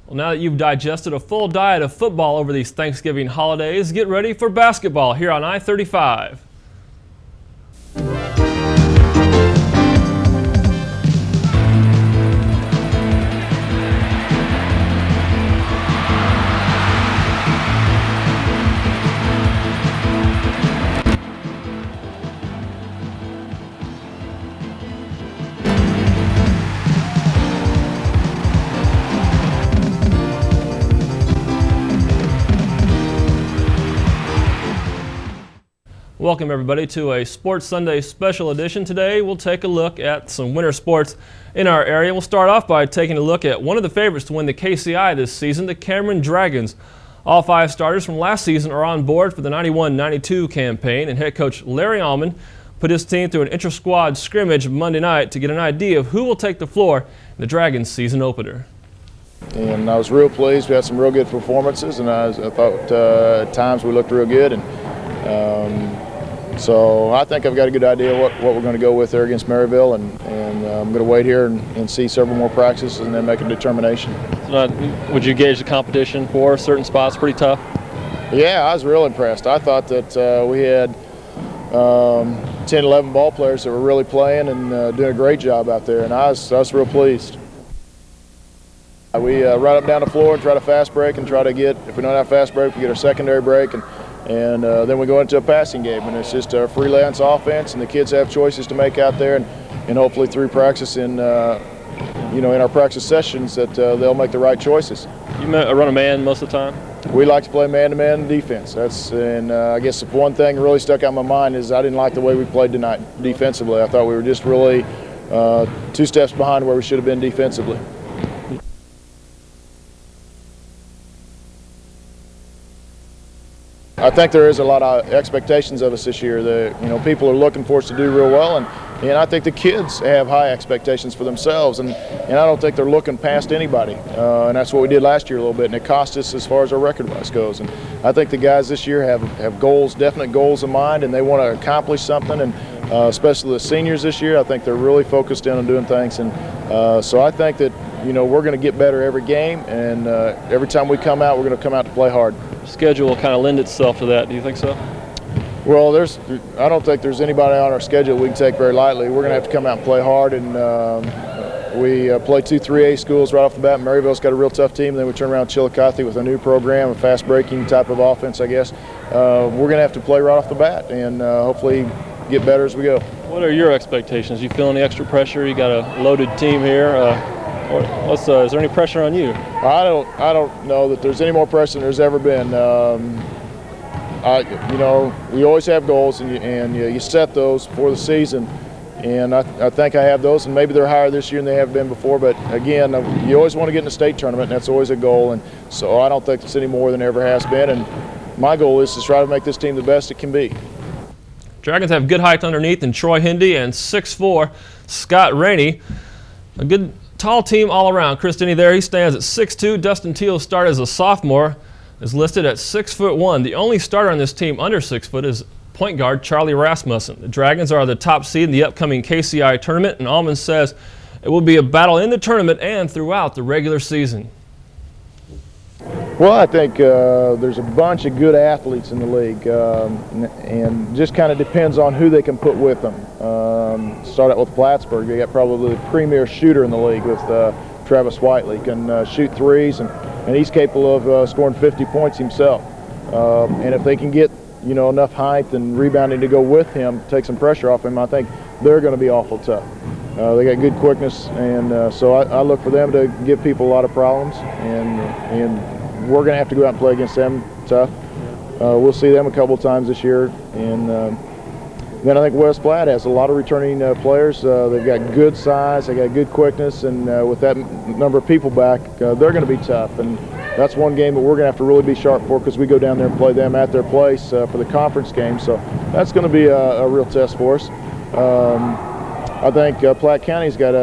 Well, now that you've digested a full diet of football over these Thanksgiving holidays, get ready for basketball here on I-35. Welcome everybody to a Sports Sunday special edition. Today we'll take a look at some winter sports in our area. We'll start off by taking a look at one of the favorites to win the KCI this season, the Cameron Dragons. All 5 starters from last season are on board for the 91-92 campaign, and head coach Larry Allman put his team through an inter-squad scrimmage Monday night to get an idea of who will take the floor in the Dragons season opener. And I was real pleased. We had some real good performances, and I thought at times we looked real good. So I think I've got a good idea what we're going to go with there against Maryville, and I'm going to wait here and see several more practices and then make a determination. Would you gauge the competition for certain spots pretty tough? Yeah, I was real impressed. I thought that we had 10, 11 ball players that were really playing and doing a great job out there, and I was real pleased. We run up down the floor and try to fast break and try to get, if we don't have fast break, we get our secondary break, and then we go into a passing game, and it's just a freelance offense, and the kids have choices to make out there, and hopefully through practice in our practice sessions that they'll make the right choices. You run a man most of the time? We like to play man-to-man defense. I guess if one thing really stuck out in my mind is I didn't like the way we played tonight defensively. I thought we were just really 2 steps behind where we should have been defensively. I think there is a lot of expectations of us this year. People are looking for us to do real well, and I think the kids have high expectations for themselves, and I don't think they're looking past anybody. And that's what we did last year a little bit, and it cost us as far as our record-wise goes. And I think the guys this year have goals, definite goals in mind, and they want to accomplish something. And especially the seniors this year, I think they're really focused in on doing things. And so I think that we're going to get better every game, and every time we come out, we're going to come out to play hard. Schedule will kind of lend itself to that. Do you think so? Well, I don't think there's anybody on our schedule we can take very lightly. We're going to have to come out and play hard, and we play 2 3A schools right off the bat. Maryville's got a real tough team. Then we turn around Chillicothe with a new program, a fast-breaking type of offense, I guess. We're going to have to play right off the bat and hopefully get better as we go. What are your expectations? You feel any extra pressure? You got a loaded team here. Is there any pressure on you? I don't know that there's any more pressure than there's ever been. We always have goals, and you set those for the season, and I think I have those, and maybe they're higher this year than they have been before. But again, you always want to get in the state tournament, and that's always a goal. And so I don't think it's any more than there ever has been. And my goal is to try to make this team the best it can be. Dragons have good height underneath in Troy Hindy and 6'4" Scott Rainey. A good tall team all around. Chris Denny there, he stands at 6'2". Dustin Teal started as a sophomore, is listed at 6'1". The only starter on this team under 6 foot is point guard Charlie Rasmussen. The Dragons are the top seed in the upcoming KCI tournament, and Allman says it will be a battle in the tournament and throughout the regular season. Well, I think there's a bunch of good athletes in the league, and just kind of depends on who they can put with them. Start out with Plattsburg. They got probably the premier shooter in the league with Travis Whiteley. Can shoot threes, and he's capable of scoring 50 points himself. And if they can get enough height and rebounding to go with him, take some pressure off him, I think they're going to be awful tough. They got good quickness, and so I look for them to give people a lot of problems, and we're going to have to go out and play against them tough. We'll see them a couple of times this year, and then I think West Platte has a lot of returning players. They've got good size, they got good quickness, and with that number of people back, they're going to be tough. And that's one game that we're going to have to really be sharp for, because we go down there and play them at their place for the conference game. So that's going to be a real test for us. I think Platte County's got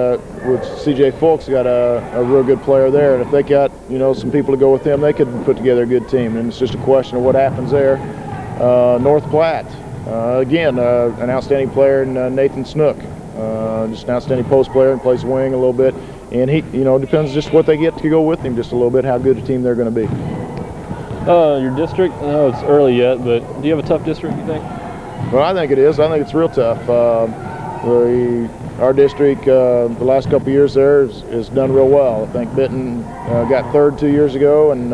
with C.J. Fulks, got a real good player there, and if they got some people to go with him, they could put together a good team. And it's just a question of what happens there. North Platte, again, an outstanding player in Nathan Snook, just an outstanding post player and plays wing a little bit. and he, depends just what they get to go with him just a little bit, how good a team they're going to be. Your district, I know it's early yet, but do you have a tough district, you think? Well, I think it is. I think it's real tough. Our district, the last couple of years there has done real well. I think Benton got third 2 years ago, and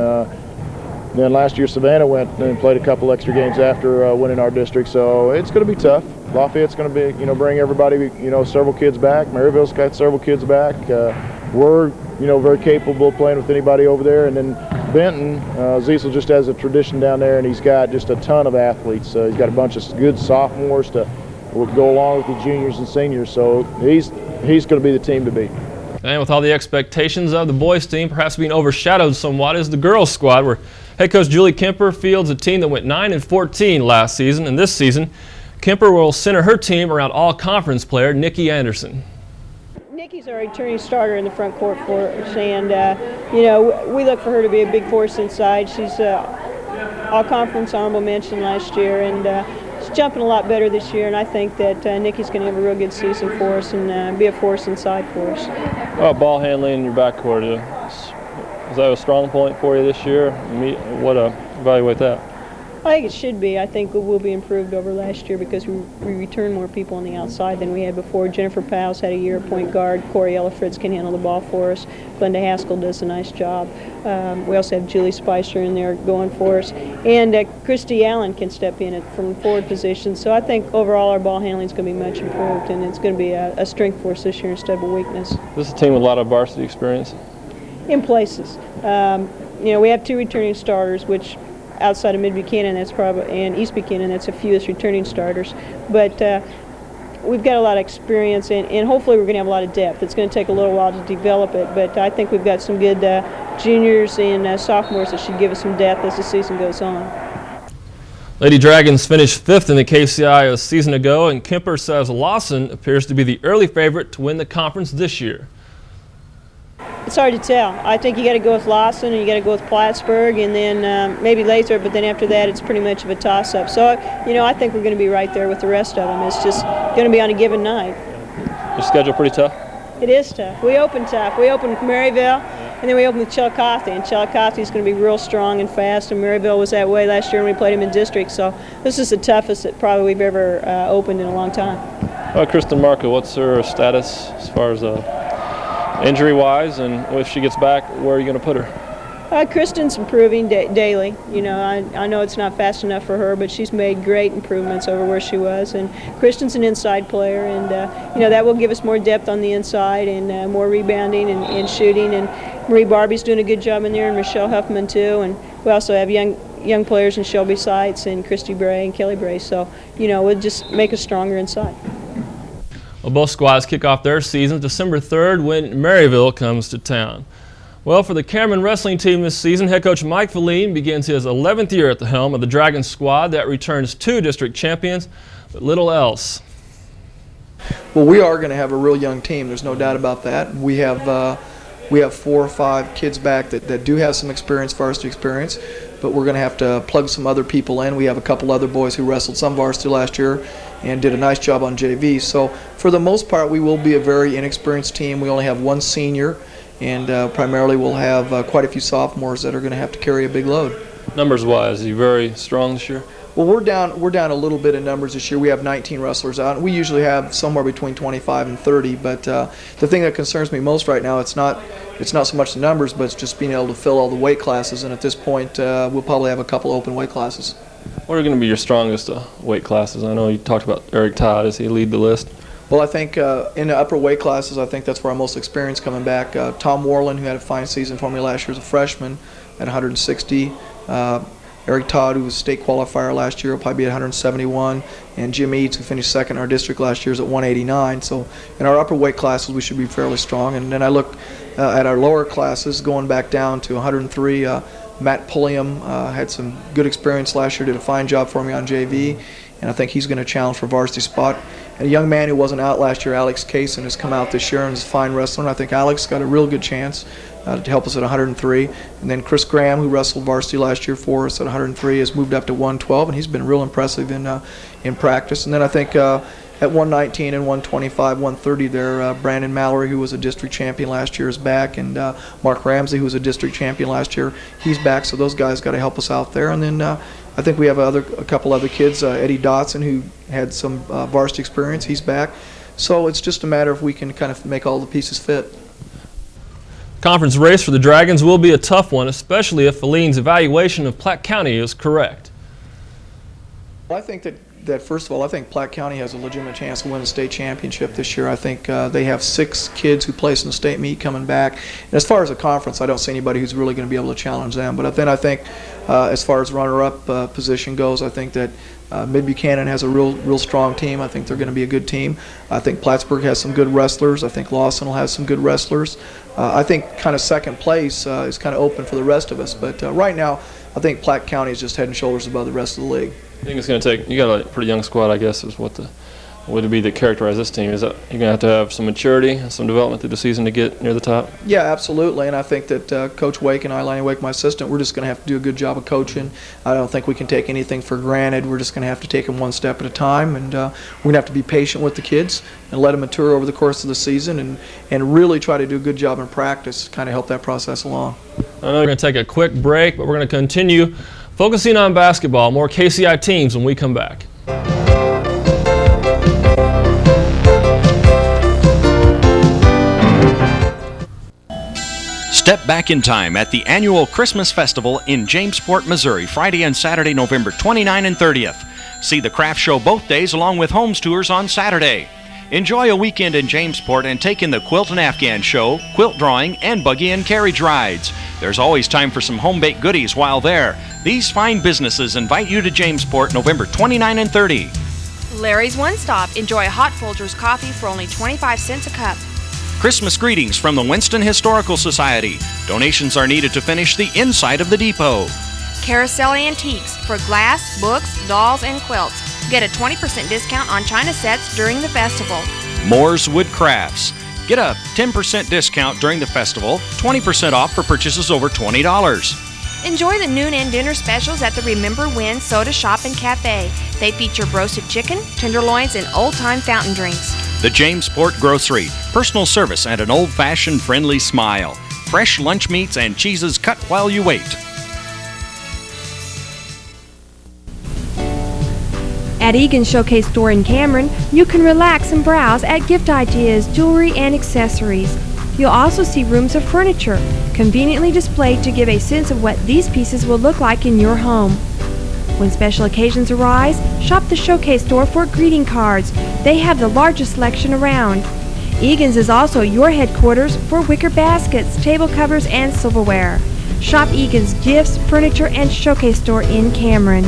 then last year Savannah went and played a couple extra games after winning our district. So it's going to be tough. Lafayette's going to be, bring everybody, several kids back. Maryville's got several kids back. We're, very capable of playing with anybody over there. And then Benton, Ziesel just has a tradition down there, and he's got just a ton of athletes. He's got a bunch of good sophomores to go along with the juniors and seniors. So he's going to be the team to beat. And with all the expectations of the boys team perhaps being overshadowed somewhat is the girls squad, where head coach Julie Kemper fields a team that went 9-14 last season, and this season Kemper will center her team around all-conference player Nikki Anderson. Nikki's our returning starter in the front court for us, and we look for her to be a big force inside. She's all-conference honorable mention last year, and she's jumping a lot better this year, and I think that Nikki's going to have a real good season for us and be a force inside for us. Ball handling in your backcourt, is that a strong point for you this year? Evaluate that. I think it should be. I think it will be improved over last year because we return more people on the outside than we had before. Jennifer Powell's had a year at point guard. Corey Ellifritz can handle the ball for us. Glenda Haskell does a nice job. We also have Julie Spicer in there going for us. And Christy Allen can step in from the forward position. So I think overall our ball handling is going to be much improved, and it's going to be a strength for us this year instead of a weakness. This is a team with a lot of varsity experience? In places. We have 2 returning starters, which outside of Mid-Buchanan, and East Buchanan, that's the fewest returning starters. But we've got a lot of experience, and hopefully we're going to have a lot of depth. It's going to take a little while to develop it, but I think we've got some good juniors and sophomores that should give us some depth as the season goes on. Lady Dragons finished 5th in the KCI a season ago, and Kemper says Lawson appears to be the early favorite to win the conference this year. It's hard to tell. I think you got to go with Lawson, and you got to go with Plattsburg, and then maybe Lathrop. But then after that, it's pretty much of a toss-up. So I think we're going to be right there with the rest of them. It's just going to be on a given night. Your schedule pretty tough? It is tough. We open tough. We open with Maryville, and then we open with Chillicothe. And Chillicothe is going to be real strong and fast. And Maryville was that way last year when we played them in district. So this is the toughest that probably we've ever opened in a long time. Kristen Marco, what's her status as far as injury-wise, and if she gets back, where are you going to put her? Kristen's improving daily. I know it's not fast enough for her, but she's made great improvements over where she was. And Kristen's an inside player, and that will give us more depth on the inside and more rebounding and shooting. And Marie Barbie's doing a good job in there, and Michelle Huffman too. And we also have young players in Shelby Seitz and Christy Bray and Kelly Bray. So we'll just make us stronger inside. Well, both squads kick off their seasons December 3rd when Maryville comes to town. Well, for the Cameron wrestling team this season, head coach Mike Fallien begins his 11th year at the helm of the Dragons squad that returns 2 district champions, but little else. Well, we are going to have a real young team. There's no doubt about that. We have 4 or 5 kids back that do have some experience, varsity experience, but we're going to have to plug some other people in. We have a couple other boys who wrestled some varsity last year and did a nice job on JV. So for the most part, we will be a very inexperienced team. We only have 1 senior, and primarily we'll have quite a few sophomores that are going to have to carry a big load. Numbers-wise, are you very strong this year? Well, we're down a little bit in numbers this year. We have 19 wrestlers out. We usually have somewhere between 25 and 30. But the thing that concerns me most right now, it's not so much the numbers, but it's just being able to fill all the weight classes. And at this point, we'll probably have a couple open weight classes. What are going to be your strongest weight classes? I know you talked about Eric Todd. Does he lead the list? Well, I think in the upper weight classes, I think that's where our most experience coming back. Tom Warland, who had a fine season for me last year as a freshman, at 160. Eric Todd, who was state qualifier last year, will probably be at 171. And Jim Eads, who finished second in our district last year, is at 189. So in our upper weight classes, we should be fairly strong. And then I look at our lower classes, going back down to 103. Matt Pulliam had some good experience last year, did a fine job for me on JV, and I think he's going to challenge for varsity spot. And a young man who wasn't out last year, Alex Kaysen, has come out this year and is a fine wrestler, and I think Alex got a real good chance to help us at 103. And then Chris Graham, who wrestled varsity last year for us at 103, has moved up to 112, and he's been real impressive in practice. And then I think at 119 and 125, 130 there. Brandon Mallory, who was a district champion last year, is back, and Mark Ramsey, who was a district champion last year, he's back. So those guys got to help us out there. And then I think we have a couple other kids. Eddie Dotson, who had some varsity experience, he's back. So it's just a matter if we can kind of make all the pieces fit. Conference race for the Dragons will be a tough one, especially if Fallien's evaluation of Platte County is correct. Well, I think that first of all, I think Platte County has a legitimate chance to win the state championship this year. I think they have 6 kids who place in the state meet coming back. And as far as a conference, I don't see anybody who's really going to be able to challenge them. But then I think as far as runner-up position goes, I think that Mid-Buchanan has a real strong team. I think they're going to be a good team. I think Plattsburg has some good wrestlers. I think Lawson will have some good wrestlers. I think kind of second place is kind of open for the rest of us. But right now, I think Platte County is just head and shoulders above the rest of the league. I think it's going to take, you got a pretty young squad, I guess, is what would it be that characterize this team? Is that you're going to have some maturity, some development through the season to get near the top? Yeah, absolutely. And I think that Coach Wake and I, Lonnie Wake, my assistant, we're just going to have to do a good job of coaching. I don't think we can take anything for granted. We're just going to have to take them one step at a time. And we're going to have to be patient with the kids and let them mature over the course of the season and really try to do a good job in practice, kind of help that process along. I know we're going to take a quick break, but we're going to continue focusing on basketball, more KCI teams when we come back. Step back in time at the annual Christmas Festival in Jamesport, Missouri, Friday and Saturday, November 29 and 30th. See the craft show both days along with homes tours on Saturday. Enjoy a weekend in Jamesport and take in the Quilt and Afghan show, quilt drawing, and buggy and carriage rides. There's always time for some home-baked goodies while there. These fine businesses invite you to Jamesport November 29 and 30. Larry's One Stop. Enjoy hot Folgers coffee for only 25 cents a cup. Christmas greetings from the Winston Historical Society. Donations are needed to finish the inside of the depot. Carousel Antiques for glass, books, dolls, and quilts. Get a 20% discount on china sets during the festival. Moore's Wood Crafts. Get a 10% discount during the festival, 20% off for purchases over $20. Enjoy the noon and dinner specials at the Remember When Soda Shop and Cafe. They feature roasted chicken, tenderloins, and old-time fountain drinks. The Jamesport Grocery. Personal service and an old-fashioned friendly smile. Fresh lunch meats and cheeses cut while you wait. At Egan's Showcase store in Cameron, you can relax and browse at gift ideas, jewelry, and accessories. You'll also see rooms of furniture, conveniently displayed to give a sense of what these pieces will look like in your home. When special occasions arise, shop the Showcase store for greeting cards. They have the largest selection around. Egan's is also your headquarters for wicker baskets, table covers, and silverware. Shop Egan's Gifts, Furniture, and Showcase store in Cameron.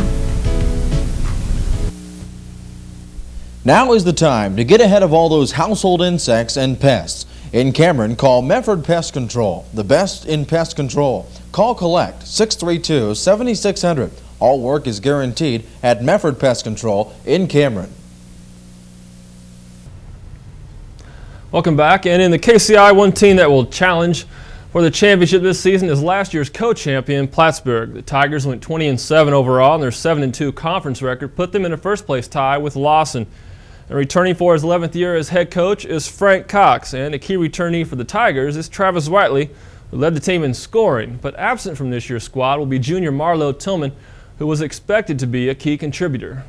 Now is the time to get ahead of all those household insects and pests. In Cameron, call Medford Pest Control, the best in pest control. Call collect 632-7600. All work is guaranteed at Medford Pest Control in Cameron. Welcome back. And in the KCI, one team that will challenge for the championship this season is last year's co-champion Plattsburg. The Tigers went 20-7 overall, and their 7-2 conference record put them in a first-place tie with Lawson. And returning for his 11th year as head coach is Frank Cox, and a key returnee for the Tigers is Travis Whiteley, who led the team in scoring. But absent from this year's squad will be junior Marlo Tillman, who was expected to be a key contributor.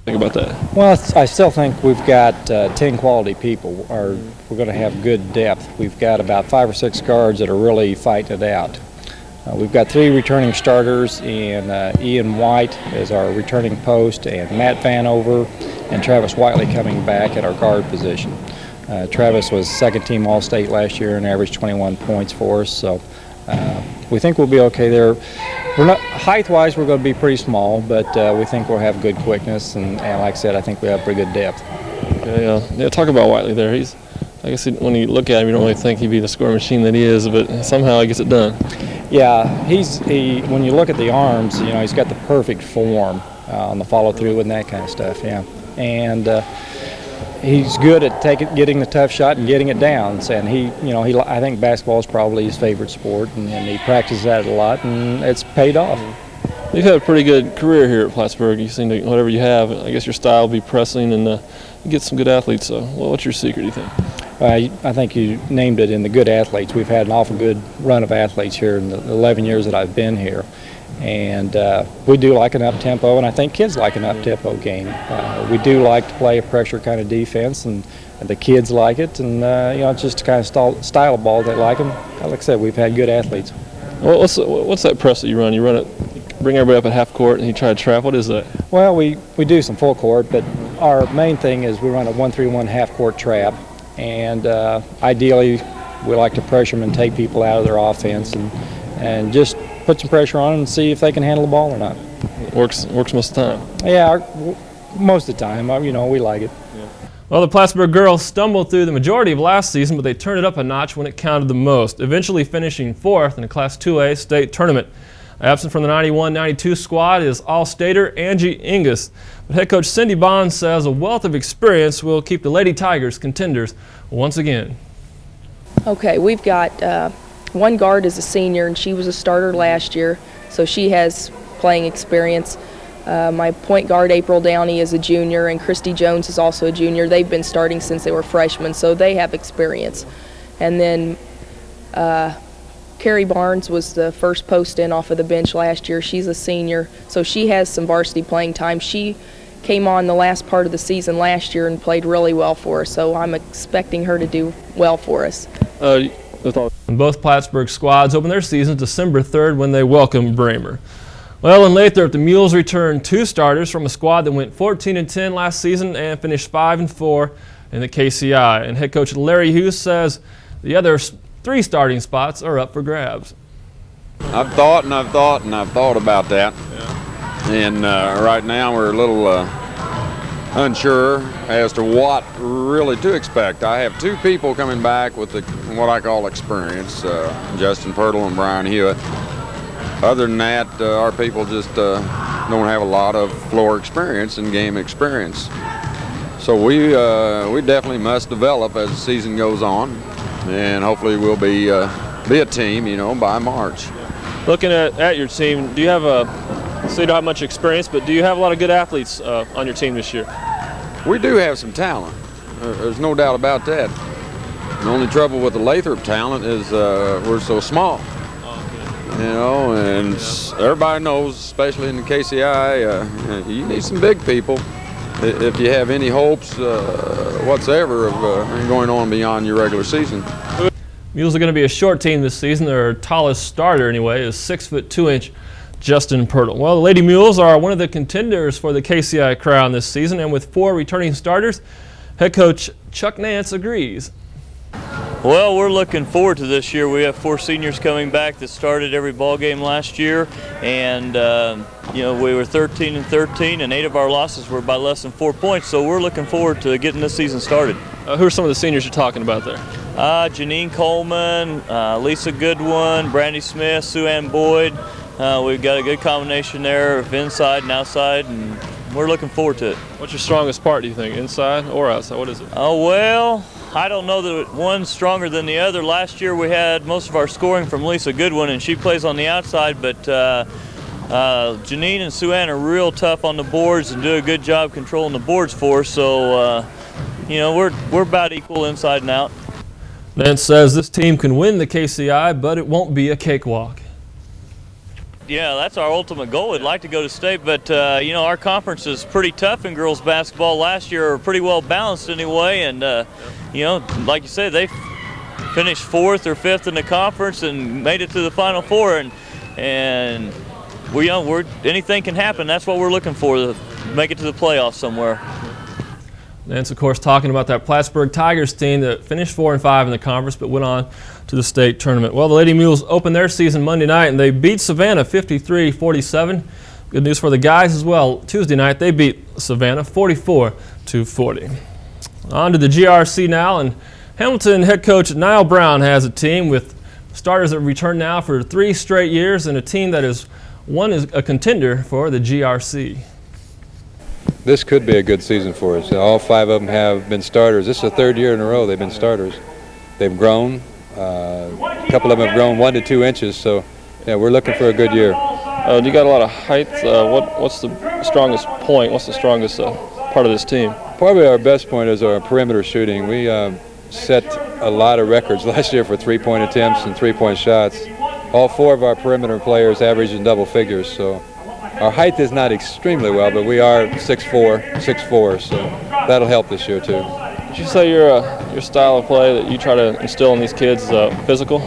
Think about that. Well, I still think we've got 10 quality people. We're going to have good depth. We've got about 5 or 6 guards that are really fighting it out. We've got 3 returning starters, and Ian White is our returning post, and Matt Vanover and Travis Whiteley coming back at our guard position. Travis was second-team All-State last year and averaged 21 points for us, so we think we'll be okay there. Height-wise, we're going to be pretty small, but we think we'll have good quickness, and like I said, I think we have pretty good depth. Okay, yeah, talk about Whiteley there. I guess when you look at him, you don't really think he'd be the scoring machine that he is, but somehow he gets it done. Yeah, when you look at the arms, he's got the perfect form on the follow-through and that kind of stuff, yeah. And he's good at getting the tough shot and getting it down. And I think basketball is probably his favorite sport, and he practices that a lot, and it's paid off. You've had a pretty good career here at Plattsburg. You seem to, whatever you have, I guess your style will be pressing, and you get some good athletes. So, well, what's your secret, do you think? I think you named it in the good athletes. We've had an awful good run of athletes here in the 11 years that I've been here. And we do like an up-tempo, and I think kids like an up-tempo game. We do like to play a pressure kind of defense, and the kids like it. And, it's just the kind of style of ball they like. And like I said, we've had good athletes. Well, what's that press that you run? You run it, bring everybody up at half court, and you try to trap. What is that? Well, we do some full court, but our main thing is we run a 1-3-1 half-court trap. And ideally, we like to pressure them and take people out of their offense and just put some pressure on them and see if they can handle the ball or not. Works most of the time. Yeah, most of the time. We like it. Yeah. Well, the Plattsburg girls stumbled through the majority of last season, but they turned it up a notch when it counted the most, eventually finishing 4th in the Class 2A state tournament. Absent from the 91-92 squad is All-Stater Angie Ingus. But head coach Cindy Bond says a wealth of experience will keep the Lady Tigers contenders once again. Okay, we've got one guard is a senior, and she was a starter last year, so she has playing experience. My point guard, April Downey, is a junior, and Christy Jones is also a junior. They've been starting since they were freshmen, so they have experience. And then Carrie Barnes was the first post-in off of the bench last year. She's a senior, so she has some varsity playing time. She came on the last part of the season last year and played really well for us, so I'm expecting her to do well for us. Both Plattsburgh squads open their seasons December 3rd when they welcome Bramer. Well, in Lathrop, the Mules returned 2 starters from a squad that went 14-10 last season and finished 5-4 in the KCI. And head coach Larry Hughes says the other 3 starting spots are up for grabs. I've thought about that. Yeah. And right now we're a little unsure as to what really to expect. I have 2 people coming back with what I call experience, Justin Pirtle and Brian Hewitt. Other than that, our people just don't have a lot of floor experience and game experience. So we definitely must develop as the season goes on, and hopefully we'll be a team, by March. Looking at your team, do you have so you don't have much experience, but do you have a lot of good athletes on your team this year? We do have some talent. There's no doubt about that. The only trouble with the Lathrop talent is we're so small. And everybody knows, especially in the KCI, you need some big people if you have any hopes whatsoever of going on beyond your regular season. Mules are going to be a short team this season. Their tallest starter, anyway, is 6'2" Justin Pirtle. Well, the Lady Mules are one of the contenders for the KCI crown this season, and with 4 returning starters, head coach Chuck Nantz agrees. Well, we're looking forward to this year. We have 4 seniors coming back that started every ball game last year, and we were 13-13, and 8 of our losses were by less than 4 points. So we're looking forward to getting this season started. Who are some of the seniors you're talking about there? Janine Coleman, Lisa Goodwin, Brandy Smith, Sue Ann Boyd. We've got a good combination there of inside and outside, and we're looking forward to it. What's your strongest part, do you think, inside or outside? What is it? Well, I don't know that one's stronger than the other. Last year we had most of our scoring from Lisa Goodwin, and she plays on the outside, but Janine and Sue Ann are real tough on the boards and do a good job controlling the boards for us, so we're about equal inside and out. Nantz says this team can win the KCI, but it won't be a cakewalk. Yeah, that's our ultimate goal. We'd like to go to state, but our conference is pretty tough in girls basketball. Last year, are pretty well balanced anyway, and like you said, they finished 4th or 5th in the conference and made it to the Final Four, and anything can happen. That's what we're looking for, to make it to the playoffs somewhere. Nantz, of course, talking about that Plattsburg Tigers team that finished 4-5 in the conference but went on to the state tournament. Well, the Lady Mules opened their season Monday night and they beat Savannah 53-47. Good news for the guys as well. Tuesday night they beat Savannah 44-40. On to the GRC now, and Hamilton head coach Nile Brown has a team with starters that return now for 3 straight years and a team that is a contender for the GRC. This could be a good season for us. All 5 of them have been starters. This is the 3rd year in a row they've been starters. They've grown. A couple of them have grown 1 to 2 inches. So, yeah, we're looking for a good year. You got a lot of height. What's the strongest point? What's the strongest part of this team? Probably our best point is our perimeter shooting. We set a lot of records last year for three-point attempts and three-point shots. All 4 of our perimeter players average in double figures, so our height is not extremely well, but we are 6'4", so that'll help this year too. Did you say your style of play that you try to instill in these kids is physical?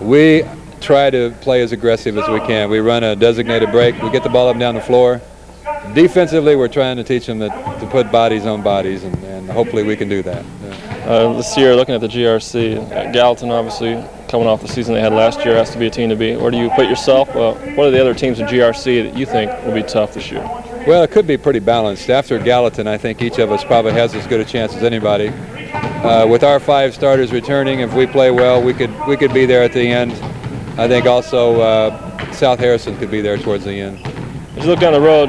We try to play as aggressive as we can. We run a designated break. We get the ball up and down the floor. Defensively, we're trying to teach them to put bodies on bodies, and hopefully we can do that. This year, looking at the GRC, Gallatin obviously coming off the season they had last year has to be a team to beat. Where do you put yourself? What are the other teams in GRC that you think will be tough this year? Well, it could be pretty balanced. After Gallatin, I think each of us probably has as good a chance as anybody. With our 5 starters returning, if we play well, we could be there at the end. I think also South Harrison could be there towards the end. As you look down the road,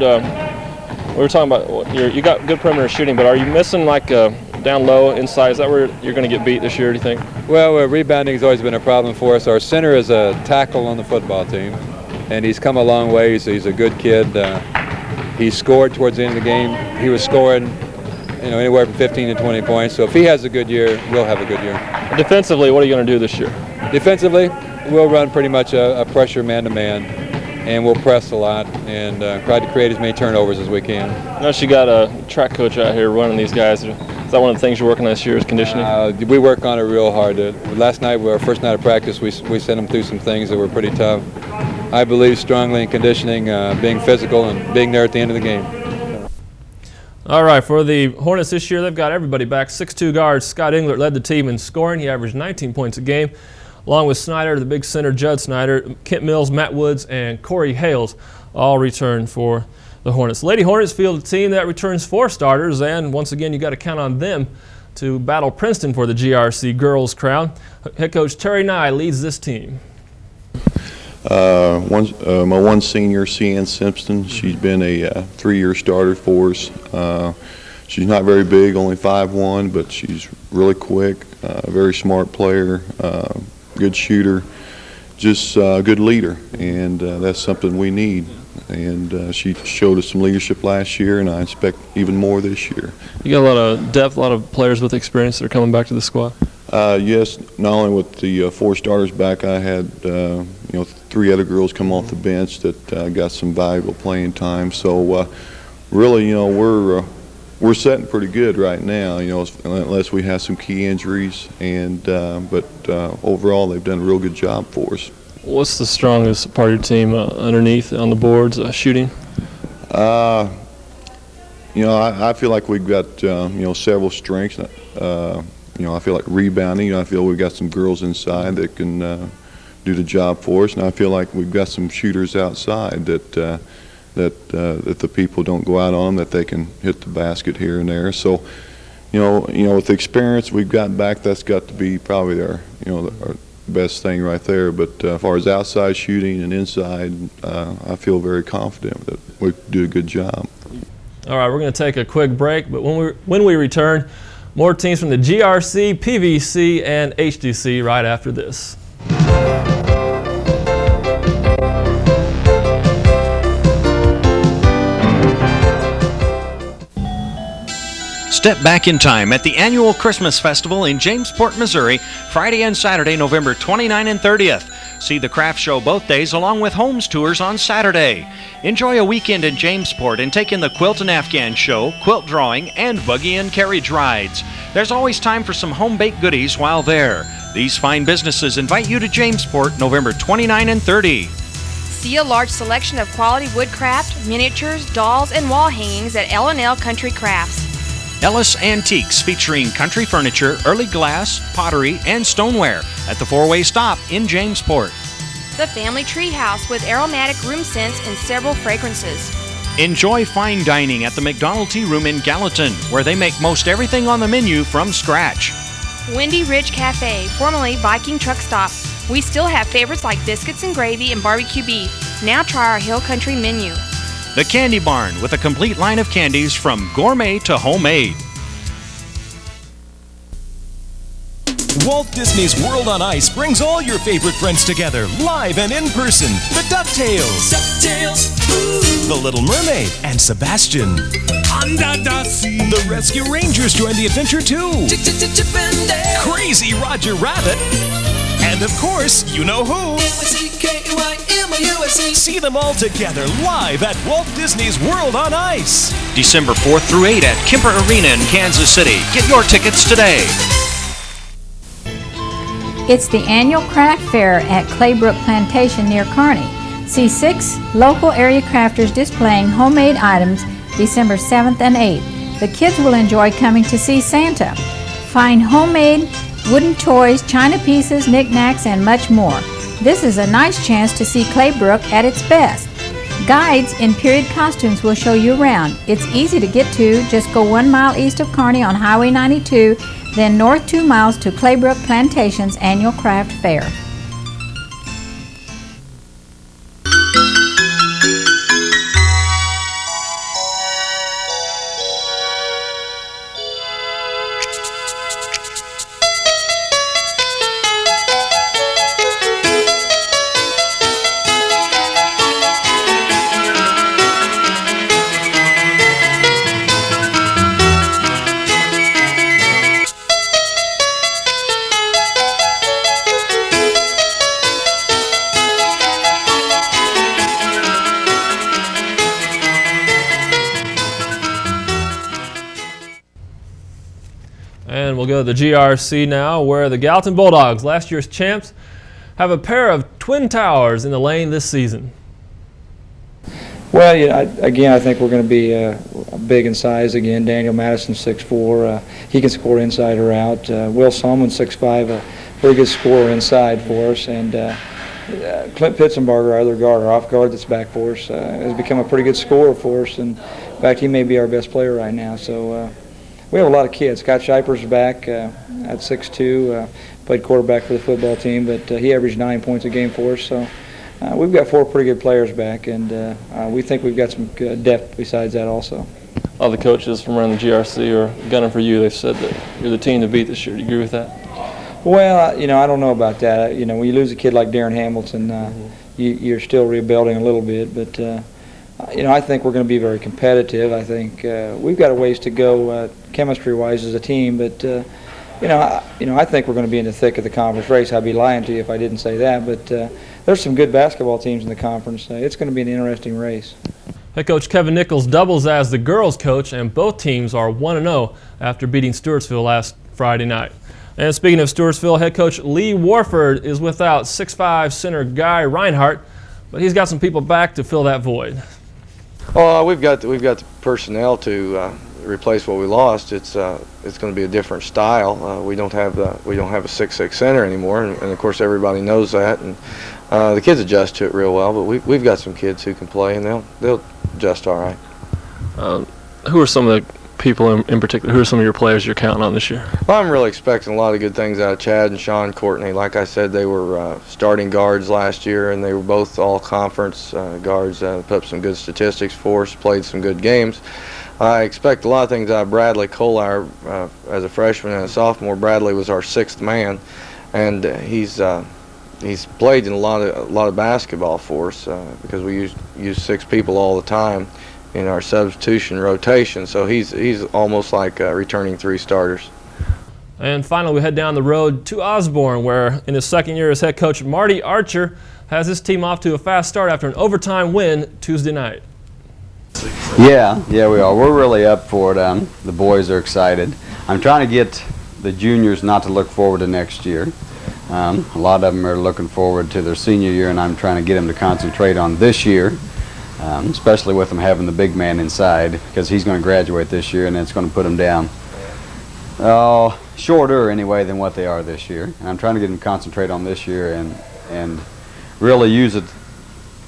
we were talking about you got good perimeter shooting, but are you missing like down low, inside? Is that where you're going to get beat this year, do you think? Well, rebounding has always been a problem for us. Our center is a tackle on the football team, and he's come a long way. He's a good kid. He scored towards the end of the game. He was scoring, anywhere from 15 to 20 points. So if he has a good year, we'll have a good year. Defensively, what are you going to do this year? Defensively, we'll run pretty much a pressure man-to-man, and we'll press a lot and try to create as many turnovers as we can. I notice you got a track coach out here running these guys. Is that one of the things you're working on this year is conditioning? We work on it real hard. Last night, our first night of practice, we sent them through some things that were pretty tough. I believe strongly in conditioning, being physical, and being there at the end of the game. All right, for the Hornets this year, they've got everybody back. 6'2" guard Scott Englert led the team in scoring. He averaged 19 points a game, along with Snyder, the big center, Judd Snyder, Kent Mills, Matt Woods, and Corey Hales all returned for the Hornets. Lady Hornets field a team that returns 4 starters, and once again, you got to count on them to battle Princeton for the GRC girls crown. Head coach Terry Nye leads this team. My one senior, C.N. Simpson, she's been a 3-year starter for us. She's not very big, only 5'1", but she's really quick, very smart player, good shooter, just a good leader, and that's something we need. And she showed us some leadership last year, and I expect even more this year. You got a lot of depth, a lot of players with experience that are coming back to the squad. Yes, not only with the 4 starters back, I had 3 other girls come off the bench that got some valuable playing time. So really, we're setting pretty good right now. Unless we have some key injuries, and but overall they've done a real good job for us. What's the strongest part of your team underneath on the boards, shooting? I feel like we've got several strengths. I feel like rebounding. I feel we've got some girls inside that can do the job for us, and I feel like we've got some shooters outside that the people don't go out on them, that they can hit the basket here and there. So, with the experience we've got back, that's got to be probably our best thing right there. But as far as outside shooting and inside, I feel very confident that we do a good job. All right, we're going to take a quick break, but when we return, more teams from the GRC, PVC, and HDC right after this. Step back in time at the annual Christmas Festival in Jamesport, Missouri, Friday and Saturday, November 29 and 30th. See the craft show both days along with homes tours on Saturday. Enjoy a weekend in Jamesport and take in the Quilt and Afghan show, quilt drawing, and buggy and carriage rides. There's always time for some home-baked goodies while there. These fine businesses invite you to Jamesport, November 29 and 30. See a large selection of quality woodcraft, miniatures, dolls, and wall hangings at L&L Country Crafts. Ellis Antiques, featuring country furniture, early glass, pottery, and stoneware at the 4-way stop in Jamesport. The Family Tree House with aromatic room scents and several fragrances. Enjoy fine dining at the McDonald Tea Room in Gallatin, where they make most everything on the menu from scratch. Windy Ridge Cafe, formerly Viking Truck Stop. We still have favorites like biscuits and gravy and barbecue beef. Now try our Hill Country menu. The Candy Barn, with a complete line of candies from gourmet to homemade. Walt Disney's World on Ice brings all your favorite friends together, live and in person. The DuckTales. DuckTales. The Little Mermaid and Sebastian. Under the sea. The Rescue Rangers join the adventure too. Crazy Roger Rabbit. And of course, you know who. See them all together live at Walt Disney's World on Ice. December 4th through 8 at Kemper Arena in Kansas City. Get your tickets today. It's the annual craft fair at Claybrook Plantation near Kearney. See 6 local area crafters displaying homemade items December 7th and 8th. The kids will enjoy coming to see Santa. Find homemade wooden toys, china pieces, knickknacks, and much more. This is a nice chance to see Claybrook at its best. Guides in period costumes will show you around. It's easy to get to. Just go 1 mile east of Kearney on Highway 92, then north 2 miles to Claybrook Plantation's annual craft fair. And we'll go to the GRC now, where the Gallatin Bulldogs, last year's champs, have a pair of twin towers in the lane this season. Well, yeah, I think we're going to be big in size again. Daniel Madison, 6'4". He can score inside or out. Will Solomon, 6'5", a very good scorer inside for us. And Clint Pitzenbarger, our other guard, our off guard that's back for us, has become a pretty good scorer for us. And in fact, he may be our best player right now. So we have a lot of kids. Scott Shiper's back at 6'2", played quarterback for the football team, but he averaged 9 points a game for us. So we've got 4 pretty good players back, and we think we've got some good depth besides that also. All the coaches from around the GRC are gunning for you. They've said that you're the team to beat this year. Do you agree with that? Well, I don't know about that. When you lose a kid like Darren Hamilton, you're still rebuilding a little bit, but I think we're going to be very competitive. I think we've got a ways to go chemistry-wise as a team, but I think we're going to be in the thick of the conference race. I'd be lying to you if I didn't say that, but there's some good basketball teams in the conference. It's going to be an interesting race. Head coach Kevin Nichols doubles as the girls coach, and both teams are 1-0 after beating Stewartsville last Friday night. And speaking of Stewartsville, head coach Lee Worford is without 6'5" center Guy Reinhardt, but he's got some people back to fill that void. Well, we've got the personnel to replace what we lost. It's going to be a different style. We don't have a 6'6" center anymore, and of course everybody knows that. And the kids adjust to it real well. But we've got some kids who can play, and they'll adjust all right. Who are some of the people in particular? Who are some of your players you're counting on this year? Well, I'm really expecting a lot of good things out of Chad and Sean Courtney. Like I said, they were starting guards last year, and they were both all-conference guards. Put up some good statistics for us, played some good games. I expect a lot of things out of Bradley Kolar as a freshman and a sophomore. Bradley was our 6th man, and he's played in a lot of basketball for us because we use 6 people all the time in our substitution rotation. So he's almost like returning 3 starters. And finally, we head down the road to Osborn, where in his 2nd year as head coach, Marty Archer has his team off to a fast start after an overtime win Tuesday night. Yeah, we are. We're really up for it. The boys are excited. I'm trying to get the juniors not to look forward to next year. A lot of them are looking forward to their senior year, and I'm trying to get them to concentrate on this year, especially with them having the big man inside, because he's going to graduate this year, and it's going to put them down shorter anyway than what they are this year. And I'm trying to get them to concentrate on this year and really use it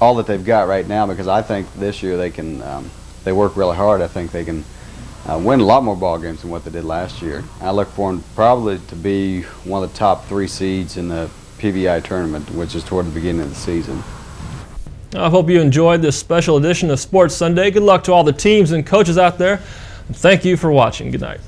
all that they've got right now, because I think this year they can they work really hard. I think they can win a lot more ball games than what they did last year. I look for them probably to be one of the top 3 seeds in the PVI tournament, which is toward the beginning of the season. I hope you enjoyed this special edition of Sports Sunday. Good luck to all the teams and coaches out there. And thank you for watching. Good night.